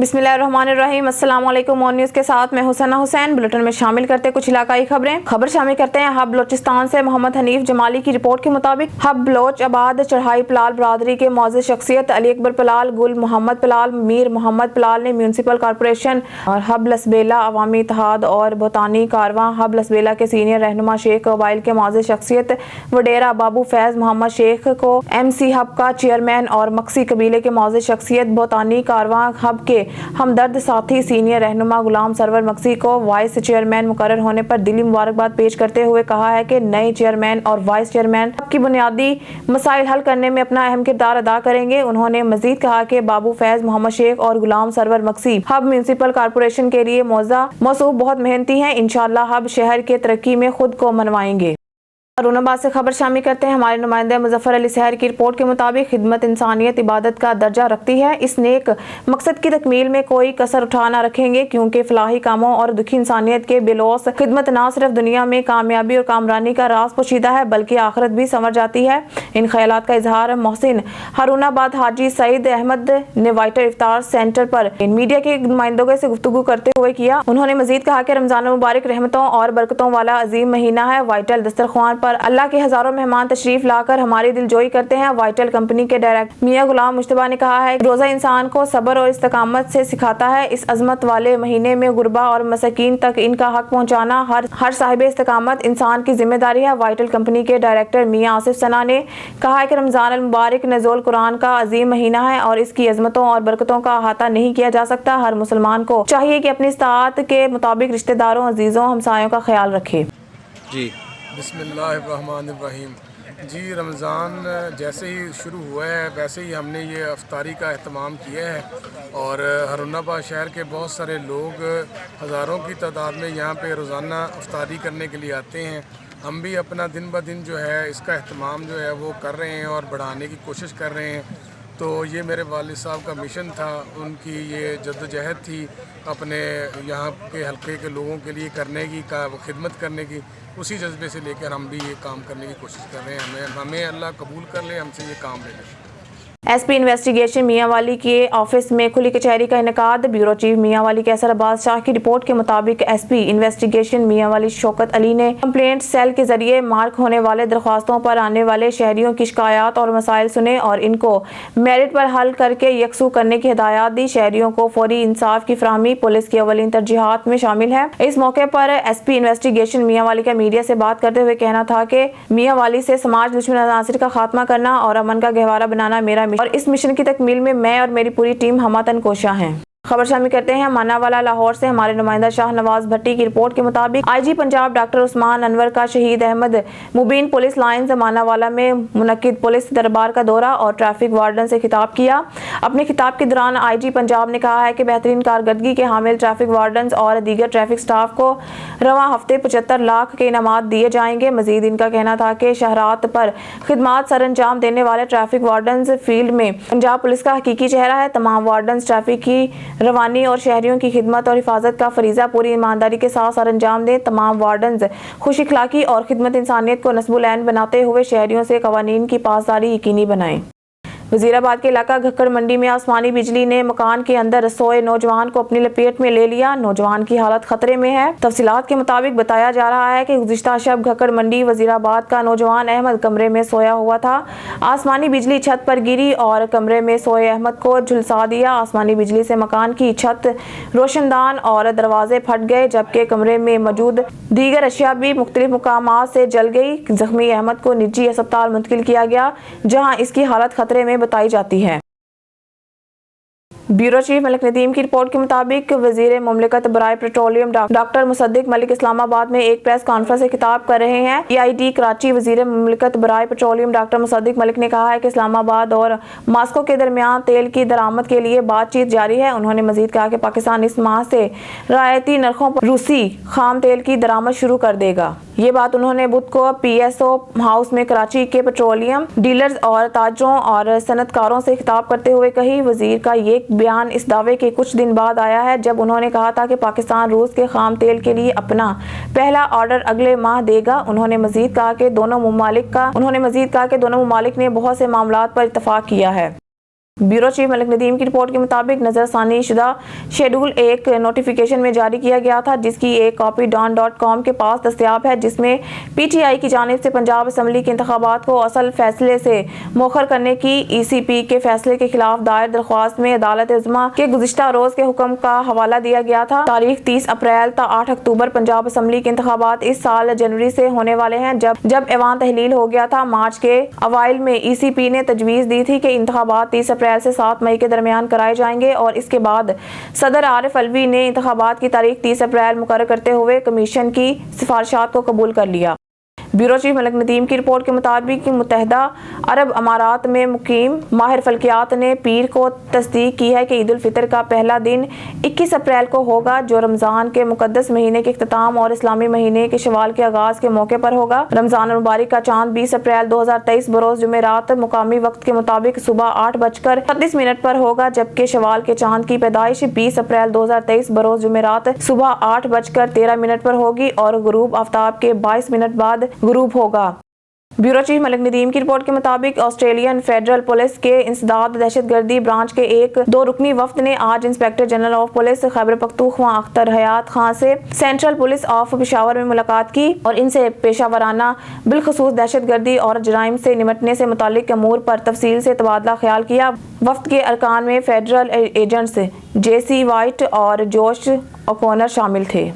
बिस्मिल्लाहिर्रहमानिर्रहीम। अस्सलाम वालेकुम। मॉर्निंग न्यूज़ के साथ मैं हुसैना हुसैन। बुलेटिन में शामिल करते कुछ इलाकाई खबरें। खबर शामिल करते हैं हब बलोचिस्तान से मोहम्मद हनीफ जमाली की रिपोर्ट के मुताबिक हब बलोच आबाद चढ़ाई पलाल बरादरी के मौजूद शख्सियत अली अकबर पलाल, गुल मोहम्मद पलाल, मीर मोहम्मद पलाल ने म्यूनसिपल कॉरपोरेशन और हब लसबेला अवामी इत्तेहाद और बोतानी कारवां हब लसबेला के सीनियर रहनुमा शेख कबाइल के मौजूद शख्सियत वडेरा बाबू फैज मोहम्मद शेख को MC हब का चेयरमैन और मक्सी कबीले के मौजूद शख्सियत बोतानी कारवां हब के हमदर्द साथी सीनियर रहनुमा गुलाम सरवर मक्सी को वाइस चेयरमैन मुकर्रर होने पर दिली मुबारकबाद पेश करते हुए कहा है कि नए चेयरमैन और वाइस चेयरमैन हब की बुनियादी मसाइल हल करने में अपना अहम किरदार अदा करेंगे। उन्होंने मजीद कहा कि बाबू फैज मोहम्मद शेख और गुलाम सरवर मक्सी हब म्यूनसिपल कॉरपोरेशन के लिए मौसूफ बहुत मेहनती हैं। इंशाअल्लाह हब शहर के तरक्की में खुद को मनवाएंगे। अरुणाबाद से खबर शामिल करते हैं हमारे नुमाइंदे मुजफ्फर अली सहर की रिपोर्ट के मुताबिक खिदमत इंसानियत इबादत का दर्जा रखती है। इस नेक मकसद की तकमील में कोई कसर उठा ना रखेंगे, क्योंकि फलाही कामों और दुखी इंसानियत के बेलौस खिदमत न सिर्फ दुनिया में कामयाबी और कामरानी का राज पोशीदा है बल्कि आखिरत भी संवर जाती है। इन ख्यालात का इजहार मोहसिन हरुणाबाद हाजी सईद अहमद ने वाइटल इफ्तार सेंटर पर मीडिया के नुमाइंदों से गुफ्तगू करते हुए किया। उन्होंने मजीद कहा कि रमजान मुबारक रहमतों और बरकतों वाला अजीम महीना है। वाइटल दस्तरख्वान पर अल्लाह के हजारों मेहमान तशरीफ लाकर हमारी दिलजोई करते हैं। वाइटल कंपनी के डायरेक्टर मियां गुलाम मुश्तबा ने कहा है रोजा इंसान को सब्र और इस्तकामत से सिखाता है। इस अजमत वाले महीने में गुरबा और मसाकीन तक इनका हक पहुंचाना हर साहिब इस्तकामत इंसान की जिम्मेदारी है। वाइटल कंपनी के डायरेक्टर मियां आसिफ सना ने कहा है कि रमजान अल मुबारक नज़ुल कुरान का अजीम महीना है और इसकी अजमतों और बरकतों का अहाता नहीं किया जा सकता। हर मुसलमान को चाहिए कि अपनी इस्तात के मुताबिक रिश्तेदारों, अजीजों, हमसायों का ख्याल रखे। जी बिस्मिल्लाहिर्रहमानिर्रहीम। जी, रमज़ान जैसे ही शुरू हुआ है वैसे ही हमने ये अफ्तारी का अहतमाम किया है और हरुणाबाद शहर के बहुत सारे लोग हज़ारों की तादाद में यहाँ पे रोज़ाना अफ्तारी करने के लिए आते हैं। हम भी अपना दिन ब दिन जो है इसका अहतमाम जो है वो कर रहे हैं और बढ़ाने की कोशिश कर रहे हैं। तो ये मेरे वालिद साहब का मिशन था, उनकी ये जद्दोजहद थी अपने यहाँ के हल्के के लोगों के लिए करने की खिदमत करने की। उसी जज्बे से लेकर हम भी ये काम करने की कोशिश कर रहे हैं। हमें अल्लाह कबूल कर ले, हमसे ये काम ले ले। SP इन्वेस्टिगेशन मियांवाली के ऑफिस में खुली कचहरी का इनेकाद। ब्यूरो चीफ मियांवाली कैसर अब्बास शाह की रिपोर्ट के मुताबिक SP इन्वेस्टिगेशन मियांवाली शौकत अली ने कंप्लेंट सेल के जरिए मार्क होने वाले दरख्वास्तों पर आने वाले शहरियों की शिकायत और मसाइल सुने और इनको मेरिट पर हल करके यकसू करने की हिदायत दी। शहरियों को फौरी इंसाफ की फराहमी पुलिस की अवलीन तरजीहात में शामिल है। इस मौके पर SP इन्वेस्टिगेशन मियांवाली का मीडिया से बात करते हुए कहना था कि मियांवाली से समाज दुश्मन अनासर का खात्मा करना और अमन का गहवारा बनाना मेरा और इस मिशन की तकमील में मैं और मेरी पूरी टीम हमतन कोशा हैं। खबर शामिल करते हैं मानावाला लाहौर से हमारे नुमाइंदा शाह नवाज भट्टी की रिपोर्ट के मुताबिक IG पंजाब डॉक्टर उस्मान अनवर का शहीद अहमद मुबीन पुलिस लाइन्स मानावाला में मुनक्किद पुलिस दरबार का दौरा और ट्रैफिक वार्डन से खिताब किया। अपने खिताब के दौरान IG पंजाब ने कहा है कि बेहतरीन कारकर्दगी के हामिल ट्रैफिक वार्डन और दीगर ट्रैफिक स्टाफ को रवां हफ्ते 75 लाख के इनामात दिए जाएंगे। मजीद इनका कहना था कि शहरात पर खिदमात सर अंजाम देने वाले ट्रैफिक वार्डन फील्ड में पंजाब पुलिस का हकीकी चेहरा है। तमाम वार्डन ट्रैफिक की रवानी और शहरियों की खिदमत और हिफाजत का फरीजा पूरी ईमानदारी के साथ सर अंजाम दें। तमाम वार्डन खुश इखलाकी और खिदमत इंसानियत को नस्बुल ऐन बनाते हुए शहरियों से कवानीन की पासदारी यकीनी बनाएं। वजीराबाद के इलाका घक्कड़ मंडी में आसमानी बिजली ने मकान के अंदर सोए नौजवान को अपनी लपेट में ले लिया। नौजवान की हालत खतरे में है। तफसीलात के मुताबिक बताया जा रहा है कि गुज़िश्ता शब घक्कड़ मंडी वजीराबाद का नौजवान अहमद कमरे में सोया हुआ था। आसमानी बिजली छत पर गिरी और कमरे में सोए अहमद को झुलसा दिया। आसमानी बिजली से मकान की छत, रोशनदान और दरवाजे फट गए, जबकि कमरे में मौजूद दीगर अशिया भी मुख्तलिफ मुकामात से जल गई। जख्मी अहमद को निजी अस्पताल मुंतकिल किया गया, जहाँ इसकी हालत खतरे में बताई जाती है। ब्यूरो चीफ मलिक नदीम की रिपोर्ट के मुताबिक वजीर मुमलिकत बराए पेट्रोलियम डॉक्टर मुसद्दिक मलिक इस्लामाबाद में एक प्रेस कॉन्फ्रेंस से खिताब कर रहे हैं। EID कराची वजीर मुमलिकत बराए पेट्रोलियम डॉक्टर मुसद्दिक मलिक ने कहा है कि इस्लामाबाद और मास्को के दरमियान तेल की दरामद के लिए बातचीत जारी है। उन्होंने मजीद कहा कि पाकिस्तान इस माह से रायती नरखों पर रूसी खाम तेल की दरामद शुरू कर देगा। ये बात उन्होंने बुध को PSO हाउस में कराची के पेट्रोलियम डीलर्स और ताजरों और सनतकारों से खिताब करते हुए कही। वजीर का ये बयान इस दावे के कुछ दिन बाद आया है जब उन्होंने कहा था कि पाकिस्तान रूस के खाम तेल के लिए अपना पहला ऑर्डर अगले माह देगा। उन्होंने मजीद कहा कि दोनों मुमालिक ने बहुत से मामलात पर इत्तफाक किया है। ब्यूरो चीफ मलिक नदीम की रिपोर्ट के मुताबिक नजरसानी शुदा शेड्यूल एक नोटिफिकेशन में जारी किया गया था, जिसकी एक कॉपी don.com के पास दस्तयाब है, जिसमें PTI की जानिब से पंजाब असम्बली के इंतखाबात को असल फैसले से मौखर करने की ECP के फैसले के खिलाफ दायर दरख्वास्त में अदालत उज़्मा के गुज़िश्ता रोज के हुक्म का हवाला दिया गया था। तारीख 30 अप्रैल ता 8 अक्टूबर पंजाब असम्बली के इंतखाबात इस साल जनवरी से होने वाले हैं। जब ऐवान तहलील हो गया था, मार्च के अवाइल में ECP ने तजवीज़ दी थी कि इंतखाबात 30 अप्रैल से 7 मई के दरमियान कराए जाएंगे और इसके बाद सदर आरिफ अलवी ने इंतखाबात की तारीख 30 अप्रैल मुकर्रर करते हुए कमीशन की सिफारिशात को कबूल कर लिया। ब्यूरो चीफ मलिक नदीम की रिपोर्ट के मुताबिक मुत्तहदा अरब अमारात में मुकीम माहिर फल्कियात ने पीर को तस्दीक की है कि ईद उल फितर का पहला दिन 21 अप्रैल को होगा, जो रमज़ान के मुकद्दस महीने के इख्तिताम और इस्लामी महीने के शवाल के आगाज़ के मौके पर होगा। रमज़ान मुबारक का चांद 20 अप्रैल 2023 बरोज़ जुमेरात मुकामी वक्त के मुताबिक सुबह 8:36 पर होगा, जबकि शवाल के चांद की पैदाइश 20 अप्रैल 2023 बरोज़ जुमेरात सुबह 8:13 पर होगी और गुरूब आफ्ताब के 22 मिनट बाद गुरूब होगा। ब्यूरो चीफ मलिक नदीम की रिपोर्ट के मुताबिक ऑस्ट्रेलियन फेडरल पुलिस के इंसदाद दहशतगर्दी ब्रांच के एक 2 रुकनी वफ्द ने आज inspector general of police Khyber Pakhtunkhwa Akhtar Hayat Khan से सेंट्रल पुलिस ऑफ पेशावर में मुलाकात की और इनसे पेशावराना बिलखसूस दहशतगर्दी और जराइम से निपटने से मुतालिक अमूर पर तफसील से तबादला ख्याल किया। वफ्द के अरकान में फेडरल एजेंट्स JC वाइट और जोश ओकोनर शामिल थे।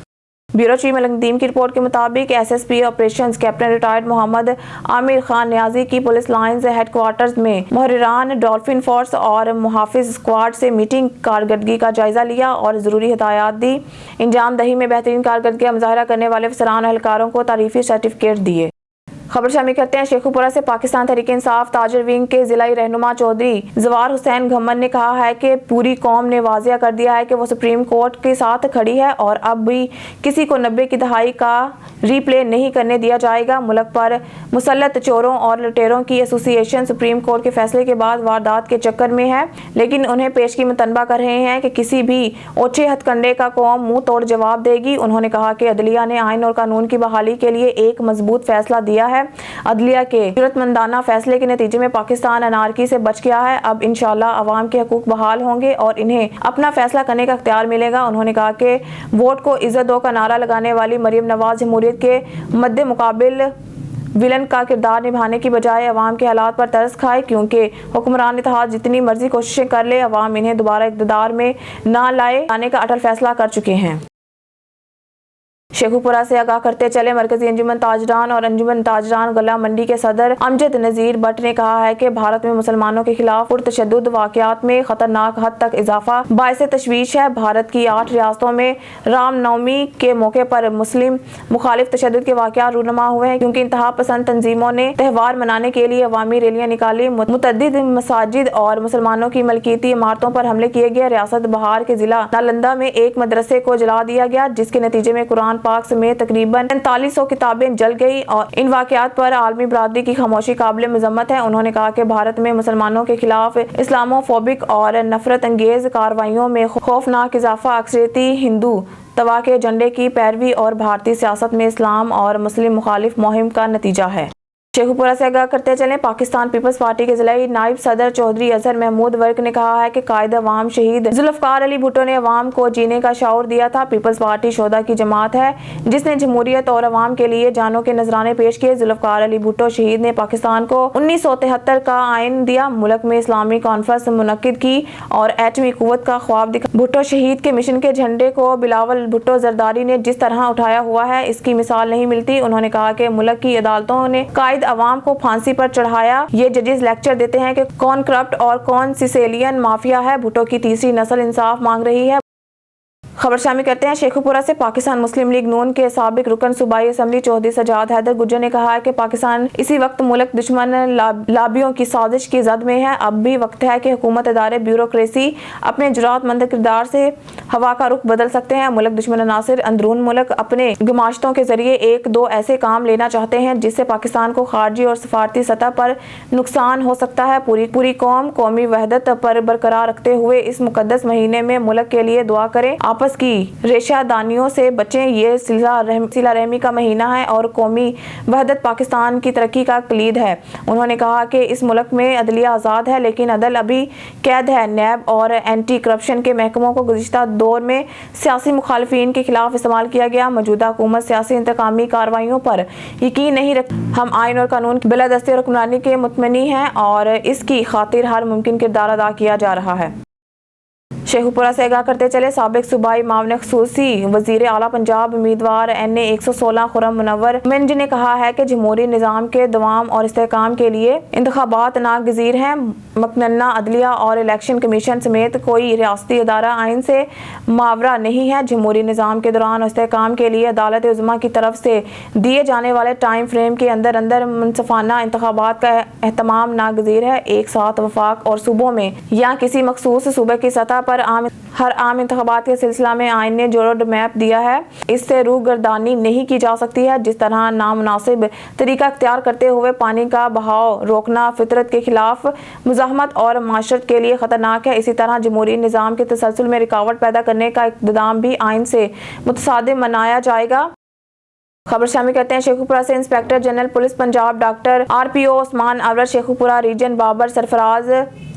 ब्यूरो चीफ मलिक नदीम की रिपोर्ट के मुताबिक SSP operations captain retired Mohammad Aamir Khan Niazi की पुलिस लाइंस हेडक्वार्टर्स में मुहर्रिरान डॉल्फिन फोर्स और मुहाफिज स्क्वाड से मीटिंग कारकर्दगी का जायजा लिया और ज़रूरी हिदायत दी। इंजाम दही में बेहतरीन कारकर्दगी का मुजाहरा करने वाले अफसरान एहलकारों को तारीफी सर्टिफिकेट दिए। खबर शामिल करते हैं शेखुपुरा से। पाकिस्तान तहरीक इंसाफ ताजर विंग के जिलाई रहनुमा चौधरी जवार हुसैन घम्मन ने कहा है कि पूरी कौम ने वाजिया कर दिया है कि वो सुप्रीम कोर्ट के साथ खड़ी है और अब भी किसी को 90 की दहाई का रीप्ले नहीं करने दिया जाएगा। मुल्क पर मुसल्लत चोरों और लुटेरों की एसोसिएशन सुप्रीम कोर्ट के फैसले के बाद वारदात के चक्कर में है, लेकिन उन्हें पेशगी में तनबा कर रहे हैं कि किसी भी ओछे हथकंडे का कौम मुंह तोड़ जवाब देगी। उन्होंने कहा कि अदलिया ने आइन और कानून की बहाली के लिए एक मजबूत फैसला दिया है। अदलिया के जरूरतमंदाना फैसले के नतीजे में पाकिस्तान अनारकी से बच गया है। अब इंशाल्लाह अवाम के हकूक बहाल होंगे और इन्हें अपना फैसला करने का इख्तियार मिलेगा। उन्होंने कहा कि वोट को इज्जत दो का नारा लगाने वाली मरियम नवाज जमहूरियत के मद्दे मुकाबिल विलन का किरदार निभाने की बजाय अवाम के हालात पर तरस खाए, क्योंकि हुक्मरान इत्तेहाद जितनी मर्जी कोशिशें कर ले, अवाम इन्हें दोबारा इक़्तिदार में ना लाने का अटल फैसला कर चुके हैं। शेखुपुरा से आगाह करते चले मरकजी अंजुमन ताजरान और अंजुमन ताजरान गला मंडी के सदर अमजद नज़ीर भट्ट ने कहा है कि भारत में मुसलमानों के खिलाफ पुरतशद्दुद वाक़यात में खतरनाक हद तक इजाफा बायसे तशवीश है। भारत की 8 रियासतों में रामनवमी के मौके पर मुस्लिम मुखालिफ तशद्दुद के वाक़यात रूनमा हुए हैं, क्योंकि इंतहा पसंद तंजीमों ने त्यौहार मनाने के लिए अवामी रैलियां निकाली, मुतअद्दिद मसाजिद और मुसलमानों की मलकियती इमारतों पर हमले किए गए। रियासत बहार के जिला नालंदा में एक मदरसे को जला दिया गया, जिसके नतीजे में कुरान पाक समेत तकरीबन 4500 किताबें जल गई और इन वाक़यात पर आलमी बरादरी की खामोशी काबिल मज़म्मत है। उन्होंने कहा कि भारत में मुसलमानों के खिलाफ इस्लामोफोबिक और नफरत अंगेज कार्रवाइयों में खौफनाक इजाफा, अक्सरियती हिंदू तवा के झंडे की पैरवी और भारतीय सियासत में इस्लाम और मुस्लिम मुखालिफ मुहिम का नतीजा है। शेखुपुरा से आगाह करते चले पीपल्स पार्टी के जिलाई नायब सदर चौधरी अजहर महमूद वर्क ने कहा है कि कायद अवाम शहीद जुल्फकार अली भुट्टो ने अवाम को जीने का शऊर दिया था। पीपल्स पार्टी शोधा की जमात है जिसने जमहूरियत और अवाम के लिए जानों के नजराने पेश किए। जुल्फकार अली भुट्टो शहीद ने पाकिस्तान को 1973 का आइन दिया, मुल्क में इस्लामी कॉन्फ्रेंस मुनक्किद की और एटमी कुव्वत का ख्वाब दिखा। भुट्टो शहीद के मिशन के झंडे को बिलावल भुट्टो जरदारी ने जिस तरह उठाया हुआ है, इसकी मिसाल नहीं मिलती। उन्होंने कहा कि मुल्क की अदालतों ने कायद अवाम को फांसी पर चढ़ाया। ये जजेस लेक्चर देते हैं कि कौन करप्ट और कौन सिसेलियन माफिया है। भुट्टो की तीसरी नस्ल इंसाफ मांग रही है। खबर शामिल करते हैं शेखुपुरा से। पाकिस्तान मुस्लिम लीग नून के साबिक रुकन सूबाई असम्बली चौधरी सजाद हैदर गुज्जर ने कहा है कि पाकिस्तान इसी वक्त मुल्क दुश्मन लाबियों की साजिश की जद में है। अब भी वक्त है कि हुकूमत इदारे ब्यूरोक्रेसी अपने जुरातमंद किरदार से हवा का रुख बदल सकते हैं। मुल्क दुश्मन अनासिर अंदरून मुल्क अपने गमाशतों के जरिए 1-2 ऐसे काम लेना चाहते हैं जिससे पाकिस्तान को खारजी और सफारती सतह पर नुकसान हो सकता है। पूरी कौम कौमी वहदत पर बरकरार रखते हुए इस मुकद्दस महीने में मुल्क के लिए दुआ करें। आपस की रेशादानियों से बचें। ये सिला रहमी का महीना है और कौमी वहदत पाकिस्तान की तरक्की का कलीद है। उन्होंने कहा कि इस मुल्क में अदलिया आज़ाद है लेकिन अदल अभी कैद है। नैब और एंटी करप्शन के महकमों को गुज़िश्ता दौर में सियासी मुखालिफिन के खिलाफ इस्तेमाल किया गया। मौजूदा हुकूमत सियासी इंतकामी कार्रवाइयों पर यकीन नहीं रखती। हम आइन और कानून की बिलादस्ती और हुक्मरानी के मुतमनी हैं और इसकी खातिर हर मुमकिन किरदार अदा किया जा रहा है। शेखुपुरा से आगाह करते चले साबिक सूबाई मामले खसूसी वजीर आला पंजाब उम्मीदवार NA 116 खुर्रम मुनव्वर मिंज ने कहा है कि जमहूरी निज़ाम के दवाम और इस्तेहकाम के लिए इंतखाबात नागज़ीर हैं। मकनना अदलिया और इलेक्शन कमीशन समेत कोई रियासती इदारा आइन से मावरा नहीं है। जमहूरी निज़ाम के दौरान इस्तेहकाम के लिए अदालत उज़्मा की तरफ से दिए जाने वाले टाइम फ्रेम के अंदर अंदर मुनसफाना इंतखाबात का एहतमाम नागज़ीर है। एक साथ वफाक और सूबों में या किसी मखसूस सूबे की सतह पर हर आम इंतखाबात के सिलसिला में आइन ने जो रोड मैप दिया है इससे रूगर्दानी नहीं की जा सकती है। जिस तरह नामुनासिब तरीका इख्तियार करते हुए पानी का बहाव रोकना फितरत के खिलाफ मुज़ाहमत और माशरत के लिए ख़तरनाक है, इसी तरह जमहूरी निज़ाम के तसलसल में रुकावट पैदा करने का इक़्तिदाम भी आइन से मुतसादिम मनाया जाएगा। खबर शामिल करते हैं शेखुपुरा से। Inspector general police Punjab doctor RPO Usman अवरत शेखुपुरा रीजन बाबर सरफराज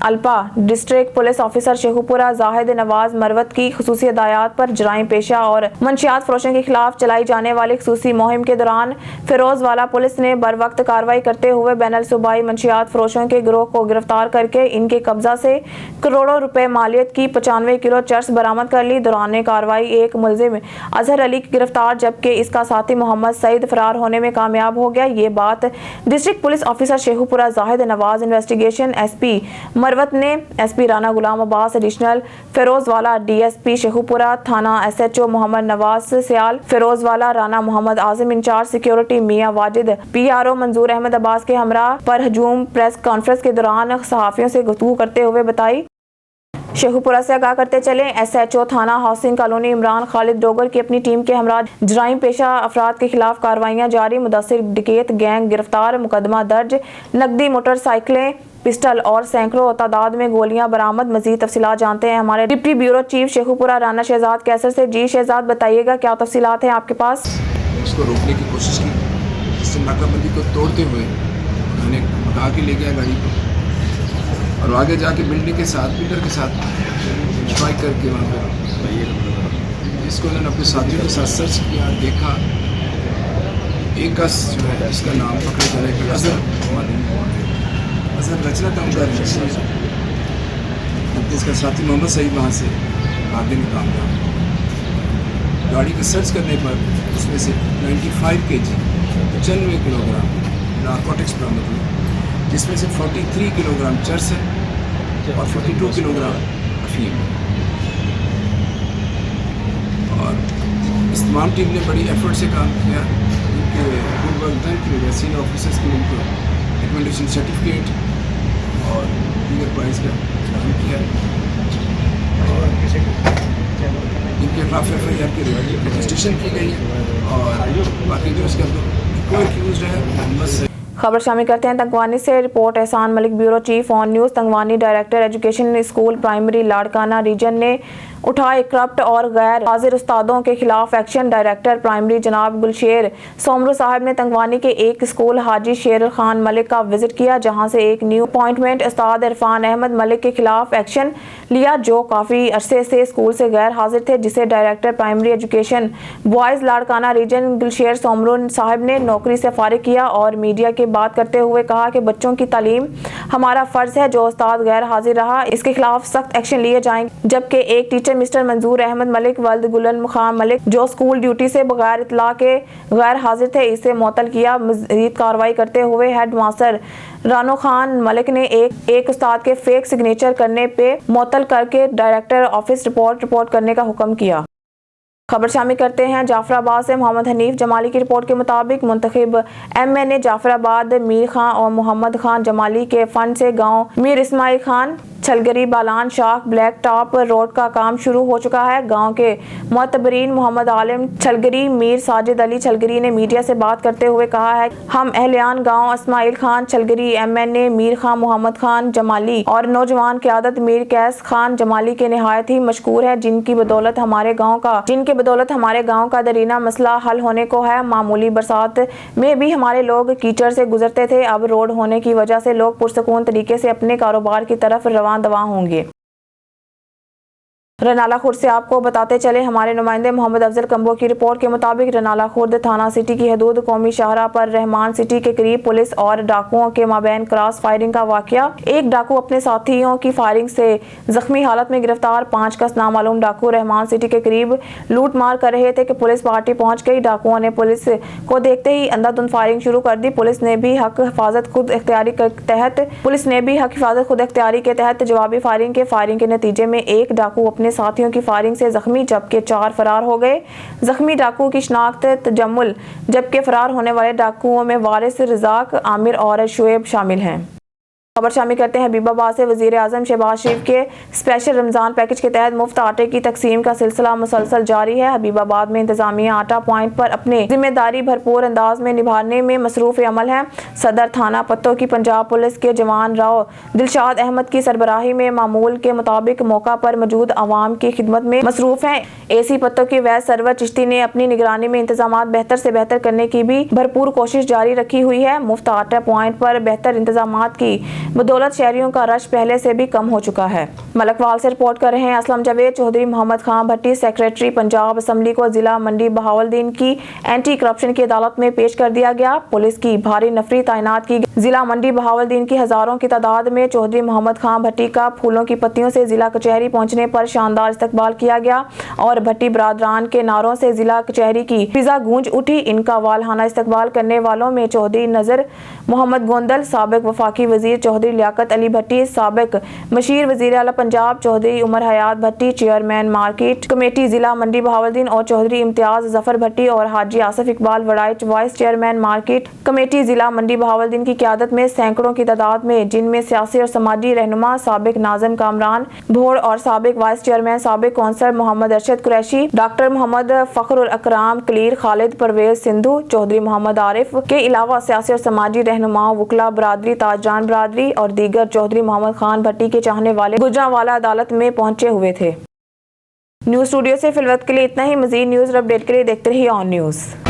अल्पा district police officer Sheikhupura Zahid Nawaz Marwat की खसूसी हदायत पर जराइम पेशा और मंशियात फरोशों के खिलाफ चलाई जाने वाली खसूसी मुहिम के दौरान फिरोजवाला पुलिस ने बर वक्त कार्रवाई करते हुए बैनुल सूबाई मंशियात फरोशों के गिरोह को गिरफ्तार करके इनके कब्जा से करोड़ों रुपए मालियत की 95 किलो चर्स बरामद कर ली। दौरान कार्रवाई एक मुलजिम अजहर अली की गिरफ्तार जबकि इसका साथी मोहम्मद सईद फरार होने में कामयाब हो गया। ये बात district police officer Sheikhupura Zahid Nawaz investigation SP Marwat ने SP राना गुलाम अब्बास एडिशनल फिरोजवाला DSP शेखुपुरा थाना SHO मोहम्मद नवाज सियाल फिरोजवाला राना मोहम्मद आजिम इंचार्ज सिक्योरिटी मियां वाजिद PRO मंजूर अहमद अब्बास के हमरा पर हजूम प्रेस कॉन्फ्रेंस के दौरान सहाफियों से गुफ्तगू करते हुए बताई। शेखुपुरा से आगाह करते चले SHO थाना हाउसिंग कॉलोनी इमरान खालिद डोगर की अपनी टीम के हमरा जराइम पेशा अफराद के खिलाफ कार्रवाइयां जारी। मुदस्सिर डिकेत गैंग गिरफ्तार, मुकदमा दर्ज, नकदी मोटरसाइकिलें पिस्टल और सैकड़ों तादाद में गोलियां बरामद। मजीद तफसीलात जानते हैं हमारे deputy bureau chief Sheikhupura Rana Shahzad Qaiser से। जी शहजाद बताइएगा क्या तफसीलात हैं आपके पास? उसको रोकने की कोशिश की, जिससे नाकाबंदी को तोड़ते हुए उन्होंने भगा के ले गया गाड़ी को और आगे जाके बिल्डर के साथ स्ट्राइक करके वहाँ पर इसको उन्होंने अपने साथियों के साथ सर्च किया, देखा एक कस जो है इसका नाम पकड़े जाने का अजहर रचना का जबकि इसका साथी मोहम्मद सईद वहाँ से भागने में कामयाब। गाड़ी का सर्च करने पर उसमें से 95 kg 95 किलोग्राम नारकोटिक्स बरामद हुए, जिसमें से 43 किलोग्राम चर्स है और 42 किलोग्राम अफीम। और इस तमाम टीम ने बड़ी एफर्ट से काम किया। उनके गुड वर्क डन किए गए, सीनियर ऑफिसर्स के उनको रिकमेंडेशन सर्टिफिकेट और दीगर प्राइज़ का काम किया और इनके खिलाफ FIR की रजिस्ट्रेशन की गई है और बाकी जो इसका कोई एक्यूज है मोहम्मद सईद। खबर शामिल करते हैं तंगवानी से। Report Ehsan Malik bureau chief on news. Tangwani director education school primary Larkana region ने उठाए करप्ट और गैर हाजिर उस्तादों के खिलाफ एक्शन। डायरेक्टर प्राइमरी जनाब गुलशेर सोमरू साहब ने तंगवानी के एक स्कूल हाजी शेर खान मलिक का विजिट किया, जहां से एक न्यू अपॉइंटमेंट उस्ताद इरफान अहमद मलिक के खिलाफ एक्शन लिया, जो काफ़ी अरसे से स्कूल से गैर हाजिर थे, जिसे director primary education boys Larkana region Gulsher Soomro साहब ने नौकरी से फारिग किया और मीडिया की बात करते हुए कहा कि बच्चों की तालीम हमारा फ़र्ज़ है। जो उस्ताद गैर हाजिर रहा इसके खिलाफ सख्त एक्शन लिए जाएंगे। जबकि एक टीचर मिस्टर मंजूर अहमद मलिक वल्द गुलन खान मलिक, जो स्कूल ड्यूटी से बगैर इतला के गैर हाजिर थे, इसे मुअत्तल किया। मज़ीद कार्रवाई करते हुए हेड मास्टर रानो खान मलिक ने एक उस्ताद के फेक सिग्नेचर करने पे मुअत्तल करके डायरेक्टर ऑफिस रिपोर्ट करने का हुक्म किया। खबर शामिल करते हैं जाफराबाद से। मोहम्मद हनीफ जमाली की रिपोर्ट के मुताबिक मुंतखब MNA जाफराबाद मीर खान और मोहम्मद खान जमाली के फंड से गांव मीर इस्माइल खान छलगरी बालान शाख ब्लैक टॉप रोड का काम शुरू हो चुका है। गांव के मोतबरीन मोहम्मद आलिम छलगरी, मीर साजिद अली छलगरी ने मीडिया से बात करते हुए कहा है, हम अहलियान गांव इस्माइल खान छलगरी, MNA मीर खान मोहम्मद खान जमाली और नौजवान क़यादत मीर कैस खान जमाली के निहायत ही मशकूर है, जिनकी बदौलत हमारे गाँव का दरीना मसला हल होने को है। मामूली बरसात में भी हमारे लोग कीचड़ से गुजरते थे, अब रोड होने की वजह से लोग पुरसकून तरीके से अपने कारोबार की तरफ रवां दवा होंगे। रनाला खुर्द से आपको बताते चले, हमारे नुमाइंदे मोहम्मद अफजल कंबो की रिपोर्ट के मुताबिक रनाला खुर्द थाना सिटी की हदूद कौमी शाहरा पर रहमान सिटी के करीब पुलिस और डाकुओं के माबैन क्रॉस फायरिंग का वाकया। एक डाकू अपने साथियों की फायरिंग से जख्मी हालत में गिरफ्तार। 5 कस नामालूम डाकू रहमान सिटी के करीब लूट मार कर रहे थे कि पुलिस पार्टी पहुंच गई। डाकुओं ने पुलिस को देखते ही अंधाधुंध फायरिंग शुरू कर दी। पुलिस ने भी हक हिफाजत खुद इख्तियारी के तहत जवाबी फायरिंग के नतीजे में एक डाकू अपने साथियों की फायरिंग से जख्मी, जबकि 4 फरार हो गए। जख्मी डाकू की शनाख्त तजम्मुल, जबकि फरार होने वाले डाकुओं में वारिस, रजाक, आमिर और शुएब शामिल हैं। खबर शामिल करते हैं हबीबाबाद से। वजीर आजम शहबाज शरीफ के स्पेशल रमजान पैकेज के तहत मुफ्त आटे की तकसीम का सिलसिला मुसलसल जारी है। हबीबाबाद में इंतजामिया आटा पॉइंट पर अपने जिम्मेदारी भरपूर अंदाज में निभाने में मसरूफ अमल है। सदर थाना पत्तों की पंजाब पुलिस के जवान राव दिलशाद अहमद की सरबराही में मामूल के मुताबिक मौका पर मौजूद आवाम की खिदमत में मसरूफ हैं। AC पत्तों के वैद सरवर चिश्ती ने अपनी निगरानी में इंतजाम बेहतर से बेहतर करने की भी भरपूर कोशिश जारी रखी हुई है। मुफ्त आटा पॉइंट पर बेहतर इंतजाम की बदौलत शहरियों का रश पहले से भी कम हो चुका है। मलकवाल से रिपोर्ट कर रहे हैं असलम जावेद। चौधरी मोहम्मद खान भट्टी सेक्रेटरी पंजाब असम्बली को जिला मंडी बहावलदीन की एंटी करप्शन की अदालत में पेश कर दिया गया। पुलिस की भारी नफरी तैनात की गई। जिला मंडी बहावलदीन की हजारों की तादाद में चौधरी मोहम्मद खान भट्टी का फूलों की पत्तियों से जिला कचहरी पहुंचने पर शानदार इस्तकबाल किया गया और भट्टी बरादरान के नारों से जिला कचहरी की फिजा गूंज उठी। इनका वालहाना इस्तकबाल करने वालों में चौधरी नजर मोहम्मद गोंदल, साबिक वफाकी वजीर चौधरी लियाकत अली भट्टी, साबिक मशीर वजीर आला Punjab Chaudhry Umar Hayat Bhatti, chairman market committee जिला मंडी बहावलदीन और चौधरी इम्तियाज जफर भट्टी और Haji Asif Iqbal Waraich vice chairman market committee जिला मंडी बहावलदीन की क़यादत में सैकड़ों की तादाद में, जिनमें सियासी और समाजी रहनुमा साबिक नाज़िम कामरान भोड़ और साबिक वाइस चेयरमैन साबिक कौंसलर मोहम्मद अरशद कुरैशी, डॉक्टर मोहम्मद फखरुल अकराम कलीर, खालिद परवेज सिंधु, चौधरी मोहम्मद आरिफ के अलावा सियासी और समाजी रहनुमा, वकला बरादरी, ताजरान बरादरी और दीगर चौधरी मोहम्मद खान भट्टी के चाहने वाले गुजरांवाला अदालत में पहुंचे हुए थे। न्यूज़ स्टूडियो से फिलवक्त के लिए इतना ही। मजीद न्यूज़ और अपडेट के लिए देखते रहिए ऑन न्यूज़।